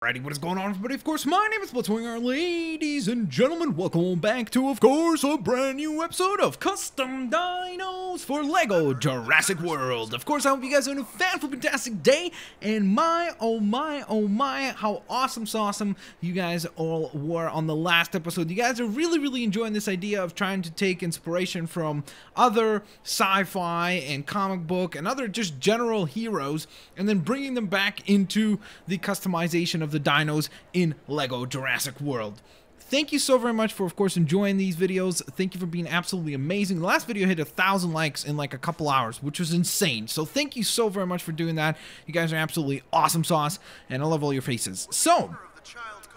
Alrighty, what is going on, everybody? Of course, my name is Blitzwinger. Ladies and gentlemen, welcome back to, of course, a brand new episode of Custom Dinos for LEGO Jurassic World. Of course, I hope you guys are having a fantastic day, and oh my, how awesome you guys all were on the last episode. You guys are really enjoying this idea of trying to take inspiration from other sci-fi and comic book and other just general heroes, and then bringing them back into the customization of the dinos in LEGO Jurassic World. Thank you so very much for, of course, enjoying these videos. Thank you for being absolutely amazing. The last video hit 1,000 likes in like a couple hours, which was insane. So thank you so very much for doing that. You guys are absolutely awesome sauce, and I love all your faces. So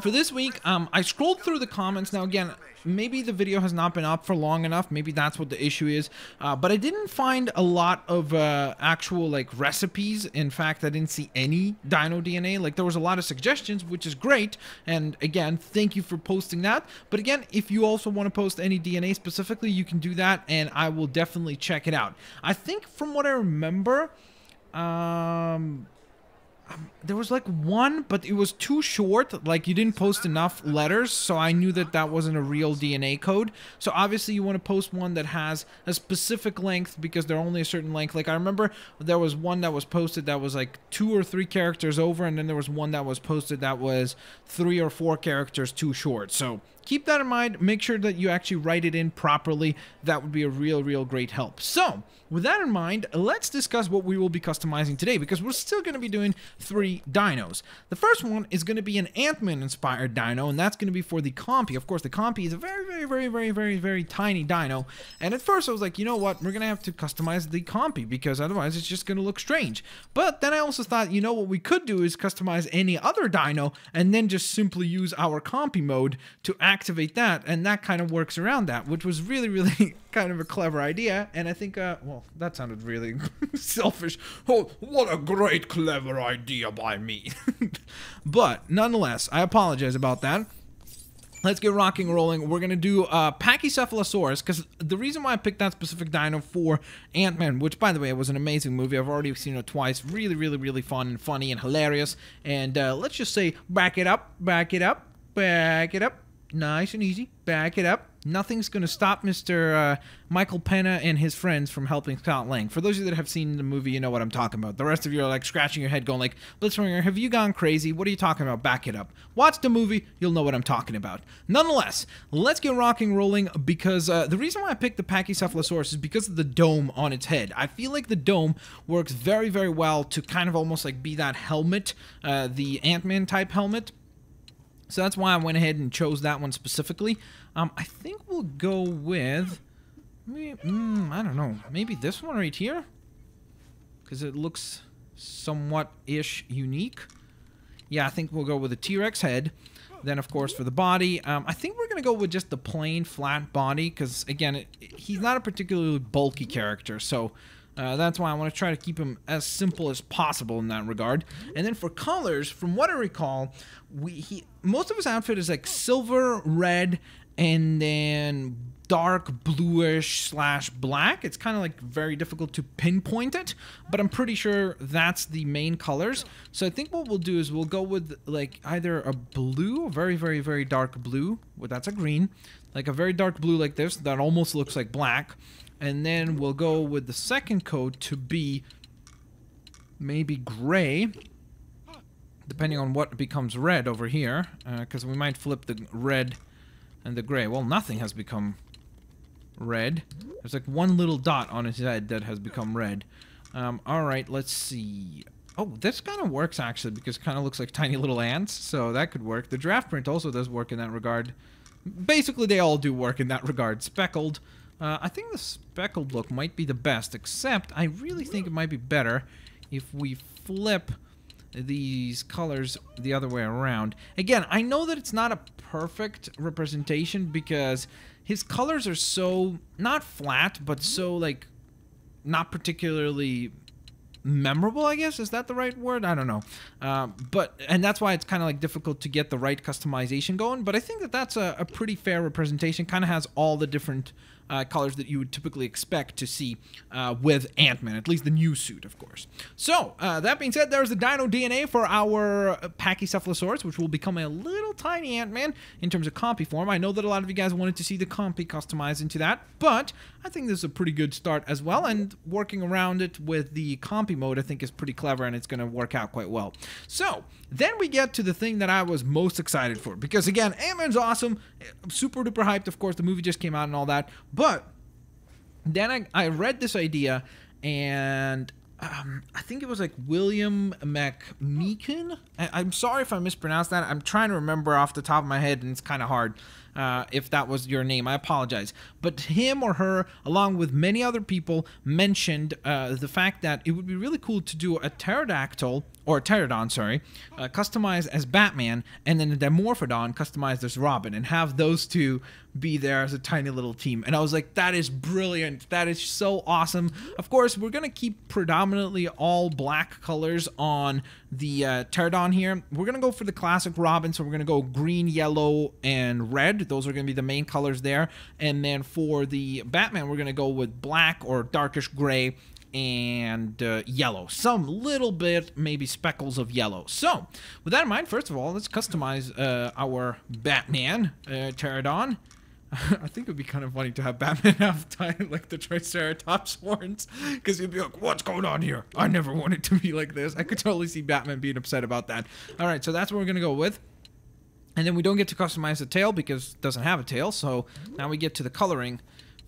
for this week, I scrolled through the comments. Now, again, maybe the video has not been up for long enough. Maybe that's what the issue is. But I didn't find a lot of actual, like, recipes. In fact, I didn't see any Dino DNA. Like, there was a lot of suggestions, which is great. And, again, thank you for posting that. But, again, if you also want to post any DNA specifically, you can do that, and I will definitely check it out. I think, from what I remember, there was like one, but it was too short. Like, you didn't post enough letters, so I knew that that wasn't a real DNA code. So obviously you want to post one that has a specific length, because they're only a certain length. Like, I remember there was one that was posted that was like 2 or 3 characters over, and then there was one that was posted that was 3 or 4 characters too short. So keep that in mind. Make sure that you actually write it in properly. That would be a real great help. So with that in mind, let's discuss what we will be customizing today, because we're still going to be doing 3 dinos. The first one is going to be an Ant-Man inspired dino, and that's going to be for the Compy. Of course, the Compy is a very tiny dino, and at first I was like, you know what, we're going to have to customize the Compy, because otherwise it's just going to look strange. But then I also thought, you know, what we could do is customize any other dino, and then just simply use our Compy mode to activate that, and that kind of works around that, which was really kind of a clever idea. And I think, well, that sounded really selfish. Oh, what a great, clever idea by me. But nonetheless, I apologize about that. Let's get rocking and rolling. We're going to do Pachycephalosaurus, because the reason why I picked that specific dino for Ant-Man, which, by the way, was an amazing movie. I've already seen it twice. Really fun and funny and hilarious. And let's just say, back it up. Nice and easy. Back it up. Nothing's going to stop Mr. Michael Pena and his friends from helping Scott Lang. For those of you that have seen the movie, you know what I'm talking about. The rest of you are like scratching your head going like, Blitzwinger, have you gone crazy? What are you talking about? Back it up. Watch the movie. You'll know what I'm talking about. Nonetheless, let's get rocking rolling, because the reason why I picked the Pachycephalosaurus is because of the dome on its head. I feel like the dome works very well to kind of almost like be that helmet, the Ant-Man type helmet. So that's why I went ahead and chose that one specifically. I think we'll go with, I don't know, maybe this one right here? Because it looks somewhat-ish unique. Yeah, I think we'll go with a T-Rex head. Then, of course, for the body, I think we're going to go with just the plain, flat body. Because, again, he's not a particularly bulky character, so that's why I want to try to keep him as simple as possible in that regard. And then for colors, from what I recall, most of his outfit is like silver, red, and then dark bluish / black. It's kind of like very difficult to pinpoint it, but I'm pretty sure that's the main colors. So I think what we'll do is we'll go with like either a blue, a very dark blue. Well, that's a green. Like a very dark blue like this that almost looks like black. And then we'll go with the second coat to be maybe gray, depending on what becomes red over here, because we might flip the red and the gray. Well, nothing has become red. There's like one little dot on his head that has become red. Alright, let's see. Oh, this kind of works actually, because it kind of looks like tiny little ants, so that could work. The draft print also does work in that regard. Basically, they all do work in that regard. Speckled. I think the speckled look might be the best, except I really think it might be better if we flip these colors the other way around. Again, I know that it's not a perfect representation, because his colors are so, not flat, but so, like, not particularly memorable, I guess. Is that the right word? I don't know. And that's why it's kind of like difficult to get the right customization going. But I think that that's a pretty fair representation. Kind of has all the different colors that you would typically expect to see with Ant-Man, at least the new suit, of course. So, that being said, there's the Dino DNA for our Pachycephalosaurus, which will become a little tiny Ant-Man in terms of compy form. I know that a lot of you guys wanted to see the compy customized into that, but I think this is a pretty good start as well, and working around it with the compy mode I think is pretty clever, and it's going to work out quite well. So, then we get to the thing that I was most excited for, because again, Ant-Man's awesome, I'm super duper hyped, of course, the movie just came out and all that, but then I read this idea, and I think it was like William McMeekin. I'm sorry if I mispronounced that. I'm trying to remember off the top of my head, and it's kind of hard. If that was your name, I apologize. But him or her, along with many other people, mentioned the fact that it would be really cool to do a pterodactyl, or a pterodon, sorry, customized as Batman, and then a Dimorphodon customized as Robin, and have those two be there as a tiny little team. And I was like, that is brilliant. That is so awesome. Of course, we're going to keep predominantly all black colors on the pterodon here. We're going to go for the classic Robin, so we're going to go green, yellow, and red. Those are going to be the main colors there. And then for the Batman, we're going to go with black or darkish gray and yellow. Some little bit, maybe speckles of yellow. So, with that in mind, first of all, let's customize our Batman pterodon. I think it would be kind of funny to have Batman have like the Triceratops horns, because he'd be like, what's going on here? I never wanted to be like this. I could totally see Batman being upset about that. Alright, so that's what we're going to go with. And then we don't get to customize the tail because it doesn't have a tail, so now we get to the coloring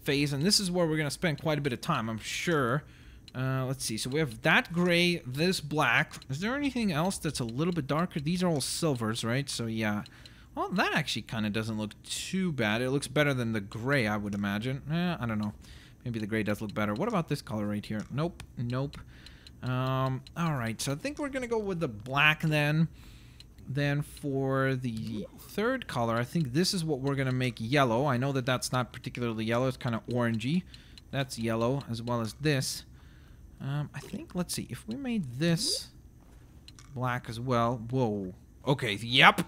phase, and this is where we're going to spend quite a bit of time, I'm sure. Let's see, so we have that gray, this black. Is there anything else that's a little bit darker? These are all silvers, right? So yeah. Well, that actually kind of doesn't look too bad. It looks better than the gray, I would imagine. I don't know. Maybe the gray does look better. What about this color right here? Nope. Nope. Alright, so I think we're going to go with the black then. Then for the third color, I think this is what we're going to make yellow. I know that that's not particularly yellow. It's kind of orangey. That's yellow, as well as this. I think, let's see. If we made this black as well. Whoa. Okay, yep.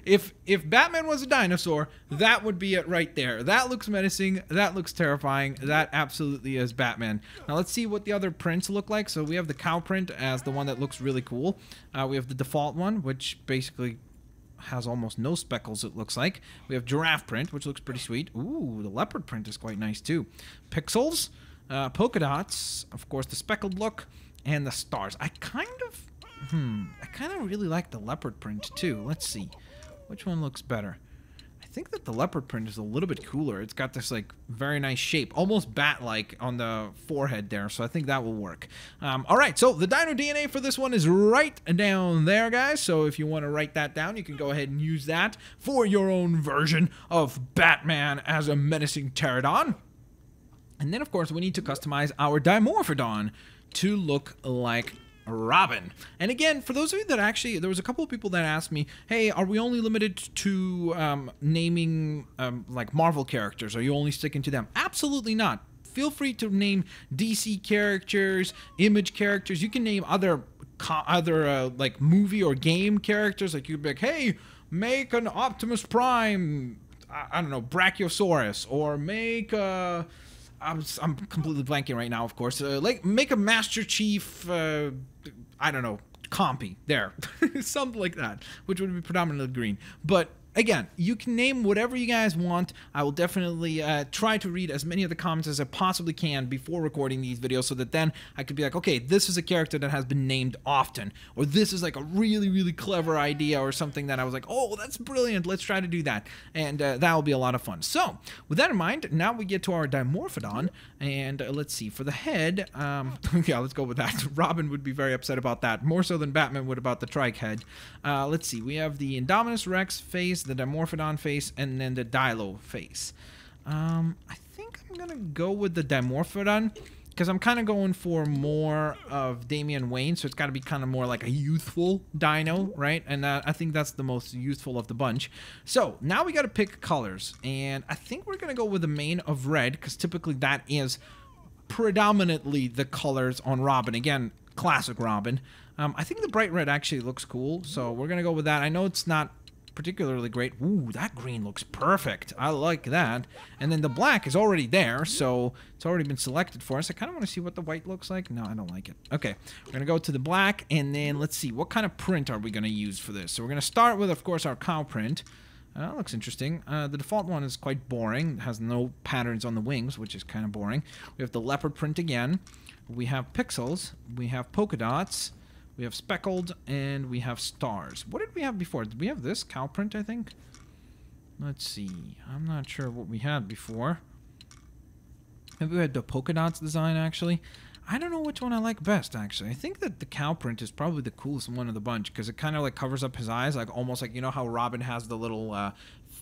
If Batman was a dinosaur, that would be it right there. That looks menacing. That looks terrifying. That absolutely is Batman. Now let's see what the other prints look like. So we have the cow print as the one that looks really cool. We have the default one, which basically has almost no speckles, it looks like. We have giraffe print, which looks pretty sweet. Ooh, the leopard print is quite nice too. Pixels, polka dots, of course the speckled look, and the stars. I kind of really like the leopard print too. Let's see. Which one looks better? I think that the leopard print is a little bit cooler. It's got this like very nice shape, almost bat-like on the forehead there, so I think that will work. Alright, so the Dino DNA for this one is right down there, guys. So if you want to write that down, you can go ahead and use that for your own version of Batman as a menacing pterodon. And then, of course, we need to customize our Dimorphodon to look like Robin. And again, for those of you that actually, there was a couple of people that asked me, hey, are we only limited to naming like Marvel characters? Are you only sticking to them? Absolutely not. Feel free to name DC characters, Image characters. You can name other like movie or game characters. Like you'd be like, hey, make an Optimus Prime, I don't know, Brachiosaurus, or make a... I'm completely blanking right now, of course. Like, make a Master Chief, I don't know, compy. There. Something like that, which would be predominantly green. But, again, you can name whatever you guys want. I will definitely try to read as many of the comments as I possibly can before recording these videos, so that then I could be like, okay, this is a character that has been named often, or this is like a really, really clever idea, or something that I was like, oh, that's brilliant, let's try to do that, and that will be a lot of fun. So, with that in mind, now we get to our Dimorphodon, and let's see, for the head, yeah, let's go with that. Robin would be very upset about that, more so than Batman would about the trike head. Let's see, we have the Indominus Rex face, the Dimorphodon face, and then the Dilo face. I think I'm gonna go with the Dimorphodon, because I'm kind of going for more of Damian Wayne, so it's got to be kind of more like a youthful dino, right? And I think that's the most youthful of the bunch. So now we got to pick colors, and I think we're gonna go with the main of red, because typically that is predominantly the colors on Robin. Again, classic Robin. I think the bright red actually looks cool, so we're gonna go with that. I know it's not particularly great. Ooh, that green looks perfect. I like that. And then the black is already there, so it's already been selected for us. I kind of want to see what the white looks like. No, I don't like it. Okay, we're going to go to the black, and then let's see. What kind of print are we going to use for this? So we're going to start with, of course, our cow print. That looks interesting. The default one is quite boring. It has no patterns on the wings, which is kind of boring. We have the leopard print again. We have pixels. We have polka dots. We have speckled, and we have stars. What did we have before? Did we have this cow print, I think? Let's see. I'm not sure what we had before. Maybe we had the polka dots design, actually. I don't know which one I like best, actually. I think that the cow print is probably the coolest one of the bunch, because it kind of like covers up his eyes, like almost like, you know how Robin has the little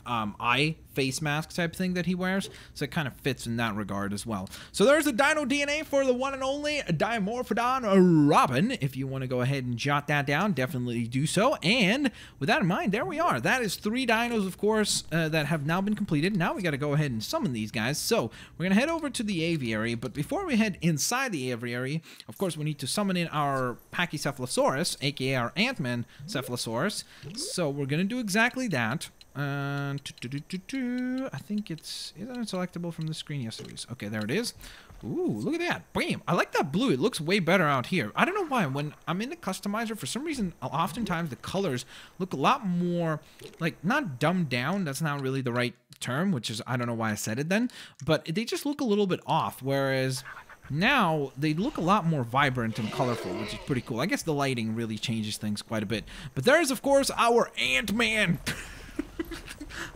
eye face mask type thing that he wears, so it kind of fits in that regard as well. So there's the Dino DNA for the one and only Dimorphodon Robin. If you want to go ahead and jot that down, definitely do so. And with that in mind, there we are. That is 3 dinos, of course, that have now been completed. Now we got to go ahead and summon these guys. So we're going to head over to the aviary, but before we head inside the aviary, of course, we need to summon in our Pachycephalosaurus, aka our Ant-Man Cephalosaurus. So we're going to do exactly that. I think isn't it selectable from the screen? Yes, it is. Okay, there it is. Ooh, look at that. Bam! I like that blue. It looks way better out here. I don't know why. When I'm in the customizer, for some reason, oftentimes the colors look a lot more, like, not dumbed down. That's not really the right term, which is, I don't know why I said it then. But they just look a little bit off, whereas now they look a lot more vibrant and colorful, which is pretty cool. I guess the lighting really changes things quite a bit. But there's, of course, our Ant-Man.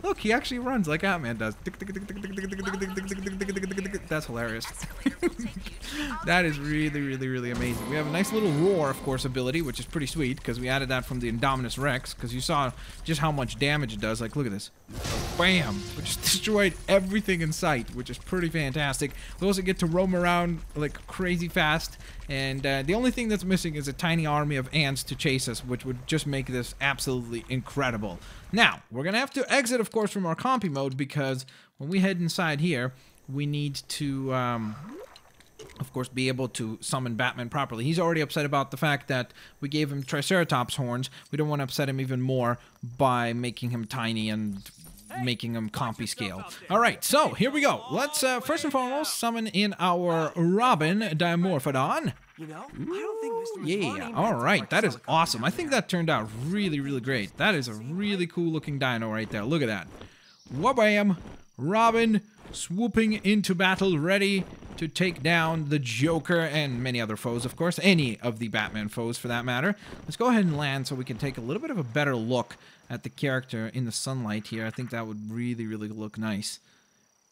Look, he actually runs like Ant-Man does. That's hilarious. That is really, really, really amazing. We have a nice little roar, of course, ability, which is pretty sweet, because we added that from the Indominus Rex, because you saw just how much damage it does. Like, look at this. Bam! We just destroyed everything in sight, which is pretty fantastic. We also get to roam around like crazy fast, and the only thing that's missing is a tiny army of ants to chase us, which would just make this absolutely incredible. Now, we're going to have to exit, of course, from our compy mode, because when we head inside here, we need to, of course, be able to summon Batman properly. He's already upset about the fact that we gave him Triceratops horns. We don't want to upset him even more by making him tiny and making him compy scale. Alright, so here we go. Let's first and foremost summon in our Robin Dimorphodon. You know, I don't think Mr. Yeah, alright, that is awesome. I think that turned out really, really great. That is a really cool looking dino right there. Look at that. Wabam! Robin swooping into battle, ready to take down the Joker and many other foes, of course. Any of the Batman foes, for that matter. Let's go ahead and land so we can take a little bit of a better look at the character in the sunlight here. I think that would really, really look nice.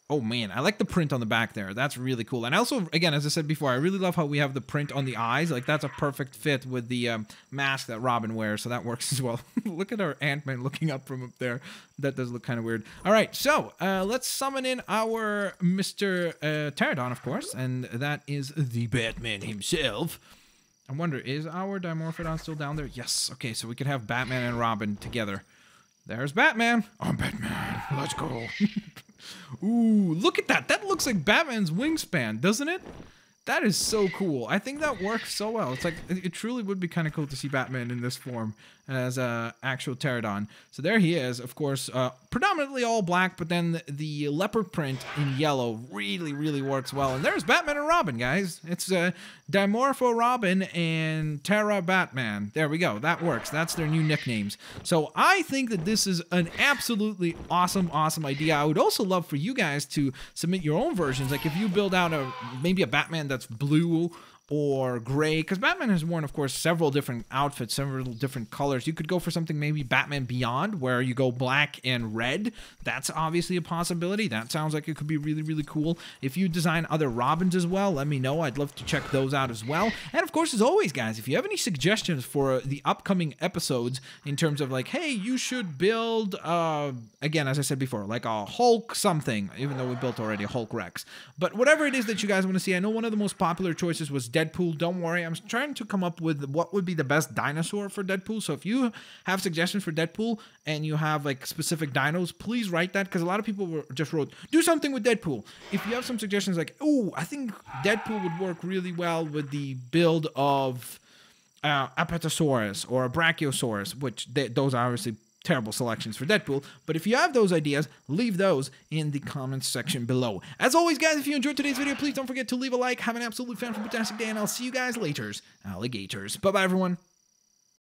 Oh man, I like the print on the back there. That's really cool. And also, again, as I said before, I really love how we have the print on the eyes. Like, that's a perfect fit with the mask that Robin wears, so that works as well. Look at our Ant-Man looking up from up there. That does look kind of weird. All right, so let's summon in our Mr. Pterodon, of course, and that is the Batman himself. I wonder, is our Dimorphodon still down there? Yes. Okay, so we could have Batman and Robin together. There's Batman. I'm Batman. Let's go. Ooh, look at that. That looks like Batman's wingspan, doesn't it? That is so cool. I think that works so well. It's like, it truly would be kind of cool to see Batman in this form as actual Pterodon. So there he is, of course, predominantly all black, but then the leopard print in yellow really, really works well. And there's Batman and Robin, guys. It's Dimorpho Robin and Terra Batman. There we go. That works. That's their new nicknames. So I think that this is an absolutely awesome, awesome idea. I would also love for you guys to submit your own versions. Like if you build out maybe a Batman that's blue or gray, because Batman has worn, of course, several different outfits, several different colors. You could go for something maybe Batman Beyond, where you go black and red. That's obviously a possibility. That sounds like it could be really, really cool. If you design other Robins as well, let me know. I'd love to check those out as well. And of course, as always, guys, if you have any suggestions for the upcoming episodes in terms of like, hey, you should build, again, as I said before, like a Hulk something, even though we built already a Hulk Rex. But whatever it is that you guys want to see, I know one of the most popular choices was Deadpool. Don't worry, I'm trying to come up with what would be the best dinosaur for Deadpool. So if you have suggestions for Deadpool and you have like specific dinos, please write that, because a lot of people just wrote, do something with Deadpool. If you have some suggestions like, oh, I think Deadpool would work really well with the build of Apatosaurus or a Brachiosaurus, which those are obviously terrible selections for Deadpool. But if you have those ideas, leave those in the comments section below. As always, guys, if you enjoyed today's video, please don't forget to leave a like. Have an absolutely fantastic day, and I'll see you guys later, alligators. Bye-bye, everyone.